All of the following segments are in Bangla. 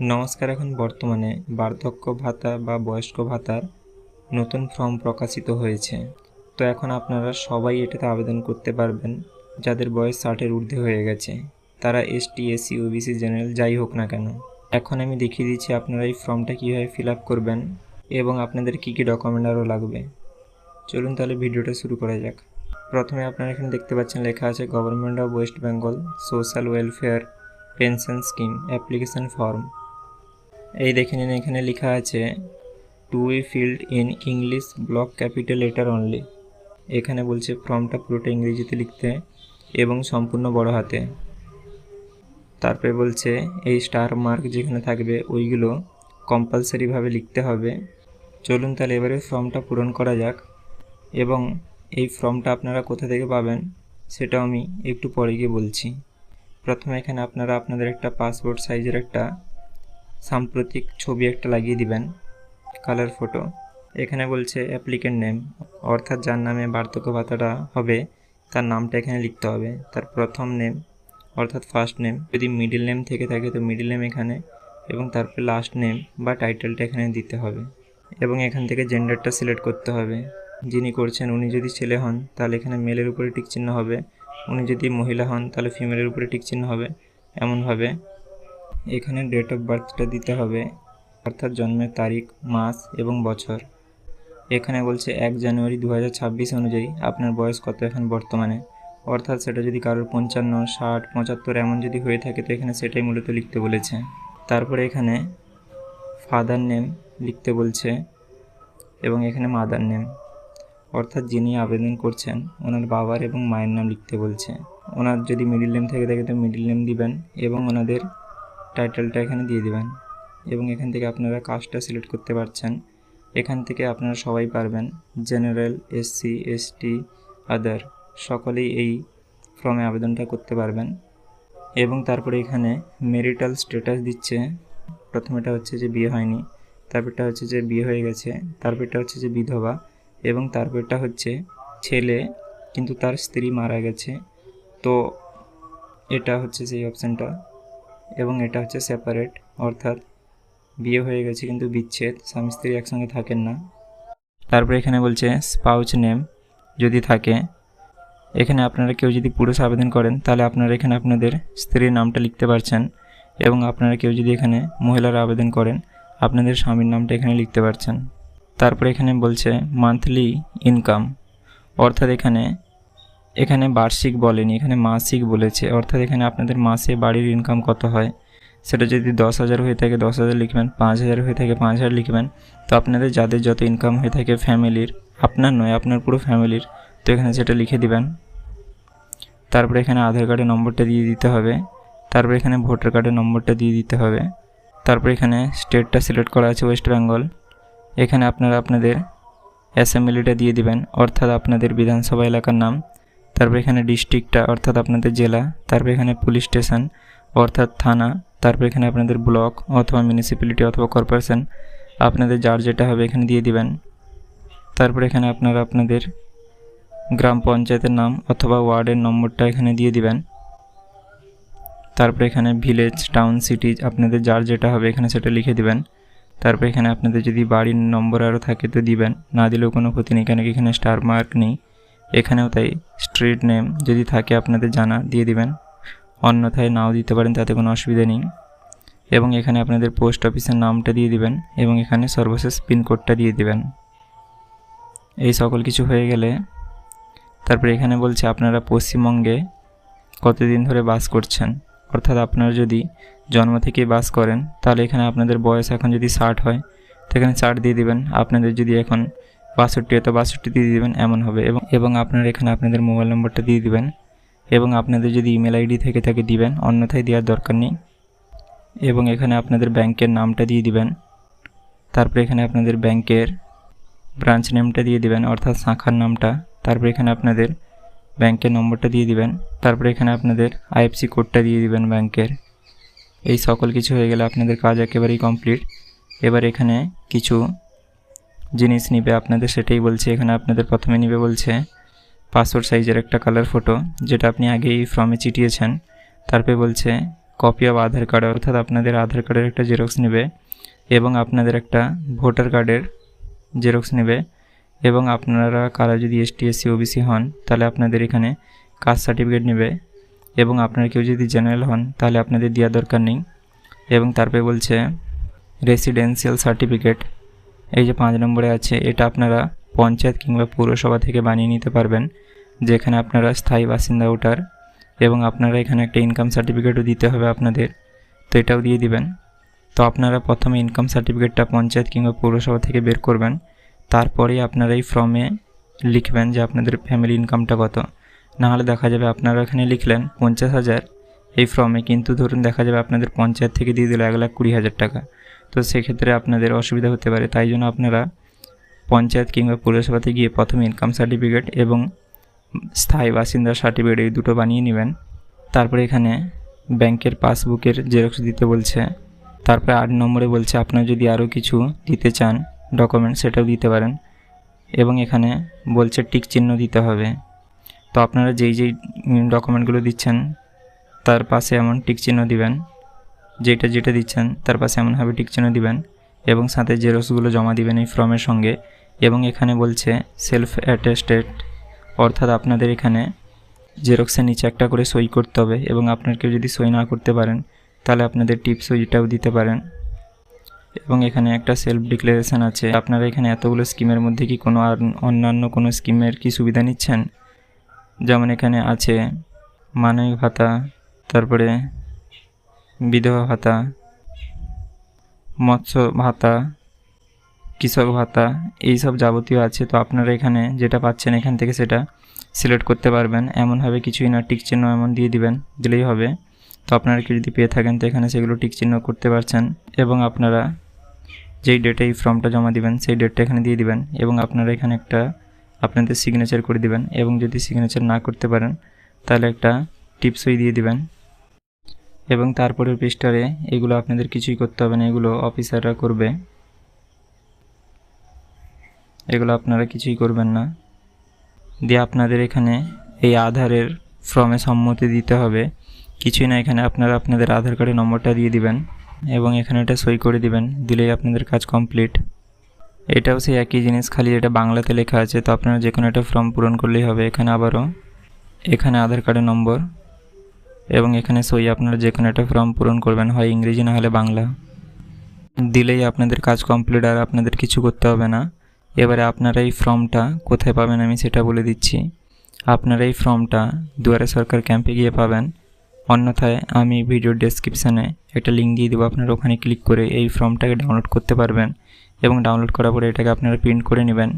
নমস্কার। এখন বর্তমানে বার্ধক্য ভাতা বা বয়স্ক ভাতার নতুন ফর্ম প্রকাশিত হয়েছে। তো এখন আপনারা সবাই এটাতে আবেদন করতে পারবেন যাদের বয়স 60-এর ঊর্ধ্বে হয়ে গেছে। তারা এসটি, এসসি, ওবিসি, জেনারেল যাই হোক না কেন। এখন আমি দেখিয়ে দিচ্ছি আপনারা এই ফর্মটা কীভাবে ফিল আপ করবেন এবং আপনাদের কী কী ডকুমেন্ট আরও লাগবে। চলুন তাহলে ভিডিওটা শুরু করা যাক। প্রথমে আপনারা এখানে দেখতে পাচ্ছেন লেখা আছে government of West Bengal social welfare pension scheme application form. এই দেখে নিন, এখানে লেখা আছে to be filled in English block capital letter only. এখানে বলছে ফর্মটা পুরোটা ইংরেজিতে লিখতে এবং সম্পূর্ণ বড় হাতে। তারপরে বলছে এই স্টার মার্ক যেখানে থাকবে ওইগুলো কম্পালসারিভাবে লিখতে হবে। চলুন তাহলে এবারে ফর্মটা পূরণ করা যাক। এবং এই ফর্মটা আপনারা কোথা থেকে পাবেন সেটাও আমি একটু পরে গিয়ে বলছি। প্রথমে এখানে আপনারা আপনাদের একটা পাসপোর্ট সাইজের একটা সাম্প্রতিক ছবি একটা লাগিয়ে দিবেন, কালার ফটো। এখানে বলছে অ্যাপ্লিকেন্ট নেম, অর্থাৎ যার নামে বার্ধক্য ভাতাটা হবে তার নামটা এখানে লিখতে হবে। তার প্রথম নেম অর্থাৎ ফার্স্ট নেম, যদি মিডিল নেম থেকে থাকে তো মিডিল নেম এখানে, এবং তারপরে লাস্ট নেম বা টাইটেলটা এখানে দিতে হবে। এবং এখান থেকে জেন্ডারটা সিলেক্ট করতে হবে। যিনি করছেন উনি যদি ছেলে হন তাহলে এখানে মেলের উপরে টিক চিহ্ন হবে, উনি যদি মহিলা হন তাহলে ফিমেলের উপরে টিক চিহ্ন হবে। এমনভাবে এখানে ডেট অফ বার্থটা দিতে হবে, অর্থাৎ জন্মের তারিখ, মাস এবং বছর। এখানে বলছে 1 জানুয়ারি 2026 অনুযায়ী আপনার বয়স কত এখন বর্তমানে, অর্থাৎ সেটা যদি কারোর 55, 60, 75 এমন যদি হয়ে থাকে তো এখানে সেটাই মূলত লিখতে বলেছে। তারপরে এখানে ফাদার নেম লিখতে বলছে এবং এখানে মাদার নেম, অর্থাৎ যিনি আবেদন করছেন ওনার বাবার এবং মায়ের নাম লিখতে বলছে। ওনার যদি মিডিল নেম থেকে থাকে তো মিডিল নেম দিবেন এবং ওনাদের টাইটেলটা এখানে দিয়ে দিবেন। এবং এখান থেকে আপনারা কাস্টটা সিলেক্ট করতে পারছেন। এখান থেকে আপনারা সবাই পারবেন, জেনারেল, এসসি, এসটি, আদার সকলেই এই ফর্মে আবেদনটা করতে পারবেন। এবং তারপরে এখানে মেরিটাল স্ট্যাটাস দিচ্ছে। প্রথমেটা হচ্ছে যে বিয়ে হয়নি, তারপরটা হচ্ছে যে বিয়ে হয়ে গেছে, তারপরটা হচ্ছে যে বিধবা, এবং তারপরটা হচ্ছে ছেলে কিন্তু তার স্ত্রী মারা গেছে। তো এটা হচ্ছে সেই অপশানটা। এবং এটা হচ্ছে সেপারেট, অর্থাৎ বিয়ে হয়ে গেছে কিন্তু বিচ্ছেদ, স্বামী স্ত্রী একসঙ্গে থাকেন না। তারপরে এখানে বলছে স্পাউচ নেম যদি থাকে, এখানে আপনারা কেউ যদি পুরুষ আবেদন করেন তাহলে আপনারা এখানে আপনাদের স্ত্রীর নামটা লিখতে পারছেন, এবং আপনারা কেউ যদি এখানে মহিলারা আবেদন করেন আপনাদের স্বামীর নামটা এখানে লিখতে পারছেন। তারপরে এখানে বলছে মান্থলি ইনকাম, অর্থাৎ এখানে বার্ষিক বলেনি, এখানে মাসিক বলেছে, অর্থাৎ এখানে আপনাদের মাসে বাড়ির ইনকাম কত হয় সেটা যদি 10,000 হয়ে থাকে 10,000 লিখবেন, 5,000 হয়ে থাকে 5,000 লিখবেন। তো আপনাদের যাদের যত ইনকাম হয়ে থাকে ফ্যামিলির, আপনার নয় আপনার পুরো ফ্যামিলির, তো এখানে সেটা লিখে দিবেন। তারপরে এখানে আধার কার্ডের নম্বরটা দিয়ে দিতে হবে, তারপরে এখানে ভোটার কার্ডের নম্বরটা দিয়ে দিতে হবে। তারপরে এখানে স্টেটটা সিলেক্ট করা আছে ওয়েস্ট বেঙ্গল, এখানে আপনারা আপনাদের অ্যাসেম্বলিটা দিয়ে দিবেন, অর্থাৎ আপনাদের বিধানসভা এলাকার নাম। তারপরে এখানে ডিস্ট্রিক্টটা অর্থাৎ আপনাদের জেলা, তারপরে এখানে পুলিশ স্টেশন অর্থাৎ থানা, তারপর এখানে আপনাদের ব্লক অথবা মিউনিসিপ্যালিটি অথবা কর্পোরেশন, আপনাদের যার যেটা হবে এখানে দিয়ে দিবেন। তারপর এখানে আপনারা আপনাদের গ্রাম পঞ্চায়েতের নাম অথবা ওয়ার্ডের নম্বরটা এখানে দিয়ে দিবেন। তারপর এখানে ভিলেজ, টাউন, সিটি আপনাদের যার যেটা হবে এখানে সেটা লিখে দিবেন। তারপর এখানে আপনাদের যদি বাড়ির নম্বর আরও থাকে তো দিবেন, না দিলেও কোনো ক্ষতি নেই, কেন কি এখানে স্টার মার্ক নেই। এখানেও তাই স্ট্রিট নেম যদি থাকে আপনাদের জানা দিয়ে দিবেন, অন্যথায় নাও দিতে পারেন, তাতে কোনো অসুবিধা নেই। এবং এখানে আপনাদের পোস্ট অফিসের নামটা দিয়ে দিবেন এবং এখানে সর্বশেষ পিনকোডটা দিয়ে দিবেন। এই সকল কিছু হয়ে গেলে তারপরে এখানে বলছে আপনারা পশ্চিমবঙ্গে কতদিন ধরে বাস করছেন, অর্থাৎ আপনারা যদি জন্ম থেকেই বাস করেন তাহলে এখানে আপনাদের বয়স এখন যদি 60 হয় তো এখানে 60 দিয়ে দিবেন, আপনাদের যদি এখন 62 হয় তো 62 দিয়ে দিবেন, এমন হবে। এবং আপনারা এখানে আপনাদের মোবাইল নম্বরটা দিয়ে দিবেন, এবং আপনাদের যদি ইমেল আইডি থেকে থাকে দিবেন, অন্যথায় দেওয়ার দরকার নেই। এবং এখানে আপনাদের ব্যাংকের নামটা দিয়ে দিবেন, তারপরে এখানে আপনাদের ব্যাংকের ব্রাঞ্চ নেমটা দিয়ে দিবেন অর্থাৎ শাখার নামটা, তারপরে এখানে আপনাদের ব্যাংকের নম্বরটা দিয়ে দিবেন, তারপরে এখানে আপনাদের আইএফসি কোডটা দিয়ে দিবেন ব্যাংকের। এই সকল কিছু হয়ে গেলে আপনাদের কাজ একেবারেই কমপ্লিট। এবার এখানে কিছু জিনিস নিবে আপনাদের, সেটাই বলছে। এখানে আপনাদের প্রথমে নিবে বলছে পাসপোর্ট সাইজের একটা কালার ফটো, যেটা আপনি আগেই ফর্মে চিটিয়েছেন। তারপরে বলছে কপি অফ আধার কার্ড, অর্থাৎ আপনাদের আধার কার্ডের একটা জেরক্স নেবে এবং আপনাদের একটা ভোটার কার্ডের জেরক্স নেবে এবং আপনারা কারা যদি এসটি এসসি ওবিসি হন তাহলে আপনাদের এখানে কাস্ট সার্টিফিকেট নেবে এবং আপনারা কেউ যদি জেনারেল হন তাহলে আপনাদের দেওয়ার দরকার নেই। এবং তারপরে বলছে রেসিডেন্সিয়াল সার্টিফিকেট, এই যে 5 নম্বরে আছে, এটা আপনারা পঞ্চায়েত কিংবা পৌরসভা থেকে বানিয়ে নিতে পারবেন, যেখানে আপনারা স্থায়ী বাসিন্দা ওটার, এবং আপনারা এখানে একটা ইনকাম সার্টিফিকেটও দিতে হবে আপনাদের, তো এটাও দিয়ে দিবেন। তো আপনারা প্রথমে ইনকাম সার্টিফিকেটটা পঞ্চায়েত কিংবা পৌরসভা থেকে বের করবেন, তারপরেই আপনারা এই ফর্মে লিখবেন যে আপনাদের ফ্যামিলি ইনকামটা কত। নাহলে দেখা যাবে আপনারা এখানে লিখলেন 50,000 এই ফর্মে, কিন্তু ধরুন দেখা যাবে আপনাদের পঞ্চায়েত থেকে দিয়ে দিল 1,20,000 টাকা, তো সেক্ষেত্রে আপনাদের অসুবিধা হতে পারে। তাই জন্য আপনারা পঞ্চায়েত কিংবা পৌরসভাতে গিয়ে প্রথমে ইনকাম সার্টিফিকেট এবং স্থায়ী বাসিন্দার সার্টিফিকেট এই দুটো বানিয়ে নেবেন। তারপরে এখানে ব্যাংকের পাসবুকের জেরক্স দিতে বলছে। তারপরে 8 নম্বরে বলছে আপনারা যদি আরও কিছু দিতে চান ডকুমেন্ট সেটাও দিতে পারেন, এবং এখানে বলছে টিক চিহ্ন দিতে হবে। তো আপনারা যেই ডকুমেন্টগুলো দিচ্ছেন তার পাশে এমন টিক চিহ্ন দিবেন, যেটা দিচ্ছেন তার পাশে এমনভাবে টিক চিহ্ন দিবেন এবং সাথে জেরক্সগুলো জমা দিবেন এই ফর্মের সঙ্গে। এবং এখানে বলছে সেলফ অ্যাটেস্টেড, অর্থাৎ আপনাদের এখানে জেরক্সের নিচে একটা করে সই করতে হবে, এবং আপনার কেউ যদি সই না করতে পারেন তাহলে আপনাদের টিপ সইটাও দিতে পারেন। এবং এখানে একটা সেলফ ডিক্লারেশন আছে, আপনারা এখানে এতগুলো স্কিমের মধ্যে কি কোনো অন্যান্য কোনো স্কিমের কি সুবিধা নিচ্ছেন, যেমন এখানে আছে মানবিক ভাতা, তারপরে বিধবা ভাতা, মৎস্য ভাতা, কৃষক ভাতা, এই সব যাবতীয় আছে। তো আপনারা এখানে যেটা পাচ্ছেন এখান থেকে সেটা সিলেক্ট করতে পারবেন, এমনভাবে কিছুই না, টিক চিহ্ন এমন দিয়ে দিবেন, দিলেই হবে। তো আপনারা কি যদি পেয়ে থাকেন তো এখানে সেগুলো টিক চিহ্ন করতে পারছেন, এবং আপনারা যেই ডেটে এই ফর্মটা জমা দিবেন সেই ডেটটা এখানে দিয়ে দিবেন, এবং আপনারা এখানে একটা আপনাদের সিগনেচার করে দিবেন, এবং যদি সিগনেচার না করতে পারেন তাহলে একটা টিপ সই দিয়ে দিবেন। এবং তারপরের পৃষ্ঠারে এগুলো আপনাদের কিছুই করতে হবে না, এগুলো অফিসাররা করবে, এগুলো আপনারা কিছুই করবেন না। দিয়ে আপনাদের এখানে এই আধারের ফর্মে সম্মতি দিতে হবে, কিছুই না, এখানে আপনারা আপনাদের আধার কার্ডের নম্বরটা দিয়ে দিবেন এবং এখানে এটা সই করে দিবেন, দিলেই আপনাদের কাজ কমপ্লিট। এটাও সেই একই জিনিস, খালি এটা বাংলাতে লেখা আছে, তো আপনারা যে কোনো একটা ফর্ম পূরণ করলেই হবে। এখানে আবারও এখানে আধার কার্ডের নম্বর এবং এখানে সই, আপনারা যে কোনো একটা ফর্ম পূরণ করবেন, হয় ইংরেজি না হলে বাংলা, দিলেই আপনাদের কাজ কমপ্লিট, আর আপনাদের কিছু করতে হবে না। এবারে আপনারা এই ফর্মটা কোথায় পাবেন আমি সেটা বলে দিচ্ছি। আপনারা এই ফর্মটা দুয়ারে সরকার ক্যাম্পে গিয়ে পাবেন, অন্যথায় আমি ভিডিও ডেসক্রিপশানে একটা লিঙ্ক দিয়ে দেবো, আপনারা ওখানে ক্লিক করে এই ফর্মটাকে ডাউনলোড করতে পারবেন, এবং ডাউনলোড করার পরে এটাকে আপনারা প্রিন্ট করে নেবেন।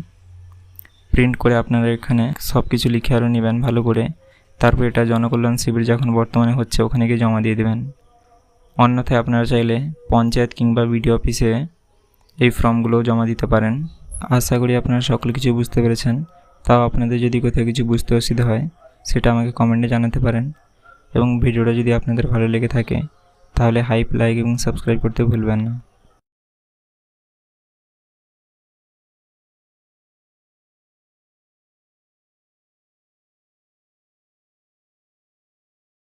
প্রিন্ট করে আপনারা এখানে সব কিছু লিখে আরও নেবেন ভালো করে, তারপর এটা জনকল্যাণ শিবির যখন বর্তমানে হচ্ছে ওখানে গিয়ে জমা দিয়ে দেবেন। অন্যথায় আপনারা চাইলে পঞ্চায়েত কিংবা বিডিও অফিসে এই ফর্মগুলোও জমা দিতে পারেন। আশা করি আপনারা সকল কিছু বুঝতে পেরেছেন, তাও আপনাদের যদি কোথাও কিছু বুঝতে অসুবিধা হয় সেটা আমাকে কমেন্টে জানাতে পারেন, এবং ভিডিওটা যদি আপনাদের ভালো লেগে থাকে তাহলে হাইপ, লাইক এবং সাবস্ক্রাইব করতে ভুলবেন না।